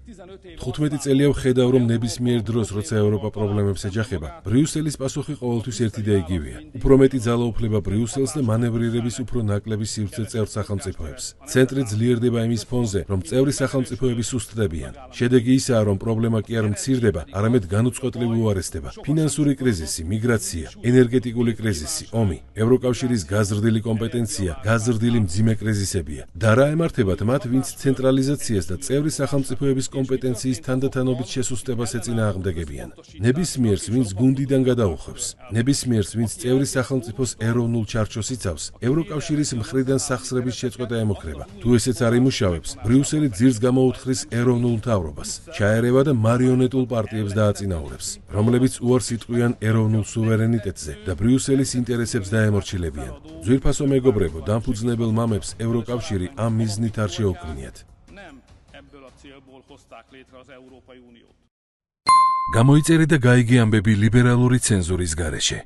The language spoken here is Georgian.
15 წელია ვხედავ, რომ ნებისმიერ დროს, როცა ევროპა პრობლემებს ეჯახება, ბრიუსელის პასუხი ყოველთვის ერთი და იგივეა. უფრო მეტი ძალაუფლება ბრიუსელს და მანევრირების უფრო ნაკლები სივრცე წევრ სახელმწიფოებს. ცენტრი ძლიერდება იმის ფონზე, რომ წევრი სახელმწიფოები სუსტდებიან. შედეგი ისაა, რომ პრობლემა კი არ მცირდება, არამედ განუწყვეტლივ უარესდება. ფინანსური კრიზისი, მიგრაცია, ენერგეტიკული კრიზისი, ომი, ევროკავშირის გაზრდილი კომპეტენცია, გაზრდილი მძიმე კრიზისებია. და რა ემართებათ მათ, ვინც ცენტრალიზაციას და წევრი სახელმწიფოების კომპეტენციის თანდათანობით შესუსტებას ეწინააღმდეგებიან. ნებისმიერს, ვინც გუნდიდან გადაუხვევს, ნებისმიერს, ვინც წევრი სახელმწიფოს ეროვნულ ჩარჩოს იცავს, ევროკავშირის მხრიდან სახსრების შეწყვეტა ემუქრება. თუ ესეც არ იმუშავებს, ბრიუსელი ძირს გამოუთხრის ეროვნულ მთავრობას, ჩაერევა და მარიონეტულ პარტიებს დააწინაურებს, რომლებიც უარს იტყვიან ეროვნულ სუვერენიტეტზე და ბრიუსელის ინტერესებს დაემორჩილებიან. ძვირფასო მეგობრებო, დამფუძნებელ მამებს ევროკავშირი ამ მიზნით არ შეუქმნიათ. გამოიწერე და გაიგე ამბები ლიბერალური ცენზურის გარეშე.